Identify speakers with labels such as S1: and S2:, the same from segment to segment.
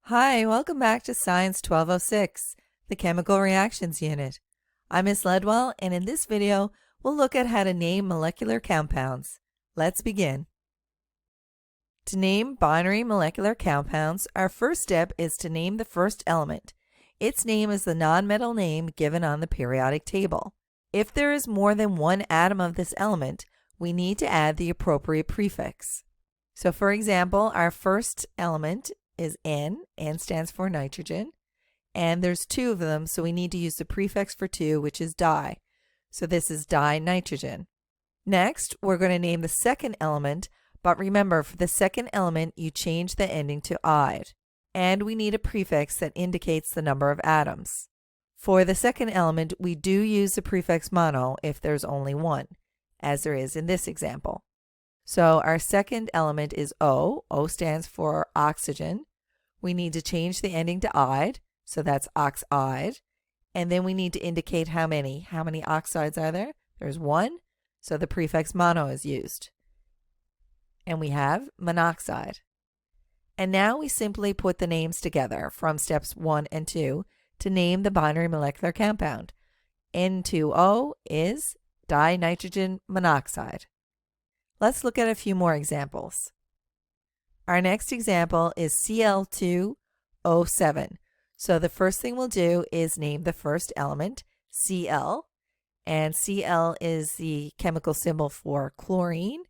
S1: Hi, welcome back to Science 1206, the Chemical Reactions Unit. I'm Miss Ledwell, and in this video, we'll look at how to name molecular compounds. Let's begin. To name binary molecular compounds, our first step is to name the first element. Its name is the nonmetal name given on the periodic table. If there is more than one atom of this element, we need to add the appropriate prefix. So for example, our first element is N. N stands for nitrogen, and there's two of them, so we need to use the prefix for two, which is di. So this is dinitrogen. Next, we're going to name the second element, but remember, for the second element, you change the ending to "ide," and we need a prefix that indicates the number of atoms. For the second element, we do use the prefix mono if there's only one, as there is in this example. So our second element is O. O stands for oxygen. We need to change the ending to "ide," so that's oxide. And then we need to indicate how many. How many oxides are there? There's one, so the prefix mono is used. And we have monoxide. And now we simply put the names together from steps 1 and 2 to name the binary molecular compound. N2O is dinitrogen monoxide. Let's look at a few more examples. Our next example is Cl2O7. So the first thing we'll do is name the first element, Cl, and Cl is the chemical symbol for chlorine,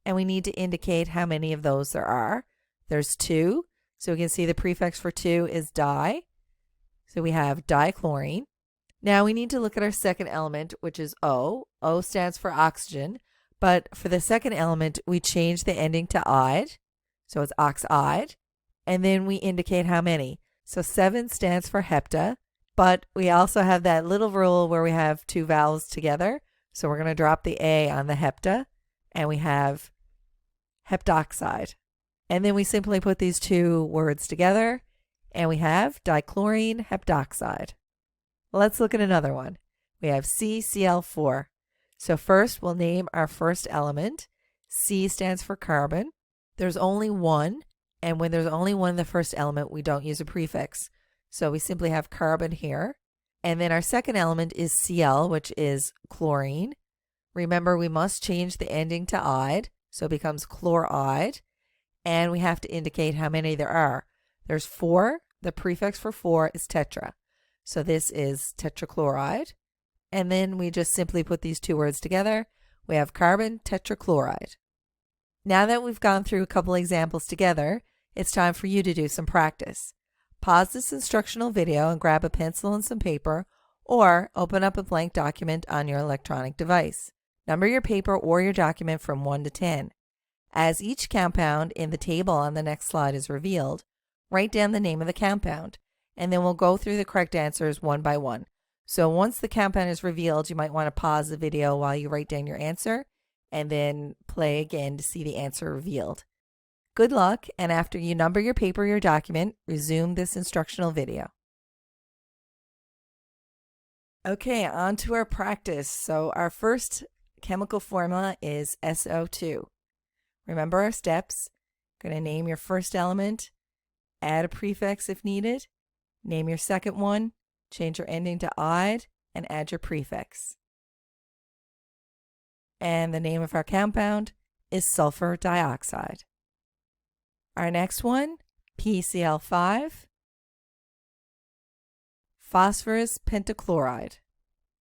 S1: and we need to indicate how many of those there are. There's two, so we can see the prefix for two is di, so we have dichlorine. Now we need to look at our second element, which is O. O stands for oxygen, but for the second element, we change the ending to "ide," so it's oxide, and then we indicate how many. So 7 stands for hepta, but we also have that little rule where we have two vowels together, so we're going to drop the A on the hepta, and we have heptoxide. And then we simply put these two words together, and we have dichlorine heptoxide. Let's look at another one. We have CCl4. So first, we'll name our first element. C stands for carbon. There's only one, and when there's only one in the first element, we don't use a prefix. So we simply have carbon here. And then our second element is Cl, which is chlorine. Remember, we must change the ending to "ide," so it becomes chloride. And we have to indicate how many there are. There's 4. The prefix for 4 is tetra. So this is tetrachloride. And then we just simply put these two words together. We have carbon tetrachloride. Now that we've gone through a couple examples together, it's time for you to do some practice. Pause this instructional video and grab a pencil and some paper, or open up a blank document on your electronic device. Number your paper or your document from 1 to 10. As each compound in the table on the next slide is revealed, write down the name of the compound, and then we'll go through the correct answers one by one. So once the compound is revealed, you might want to pause the video while you write down your answer, and then play again to see the answer revealed. Good luck, and after you number your paper or your document, resume this instructional video. Okay, on to our practice. So our first chemical formula is SO2. Remember our steps. Going to name your first element, add a prefix if needed, name your second one, change your ending to "ide," and add your prefix. And the name of our compound is sulfur dioxide. Our next one, PCl5, phosphorus pentachloride.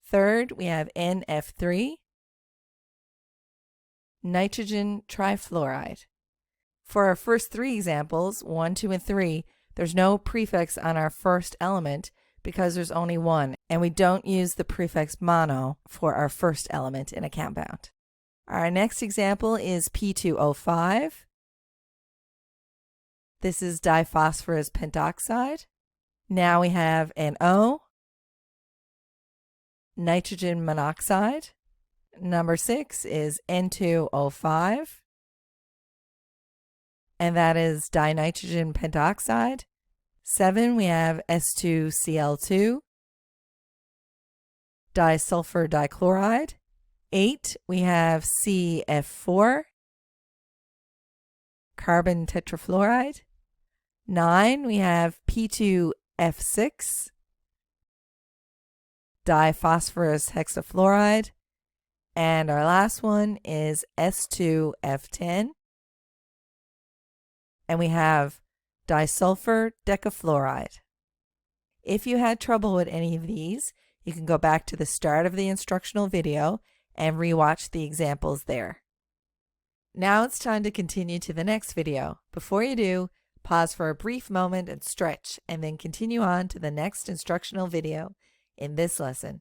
S1: Third, we have NF3, nitrogen trifluoride. For our first three examples, 1, 2, and 3, there's no prefix on our first element because there's only one, and we don't use the prefix mono for our first element in a compound. Our next example is P2O5. This is diphosphorus pentoxide. Now we have NO, nitrogen monoxide. Number 6 is N2O5, and that is dinitrogen pentoxide. 7, we have S2-Cl2, disulfur dichloride. 8, we have CF4, carbon tetrafluoride. 9, we have P2F6, diphosphorus hexafluoride. And our last one is S2F10. And we have disulfur decafluoride. If you had trouble with any of these, you can go back to the start of the instructional video and rewatch the examples there. Now it's time to continue to the next video. Before you do, pause for a brief moment and stretch, and then continue on to the next instructional video in this lesson.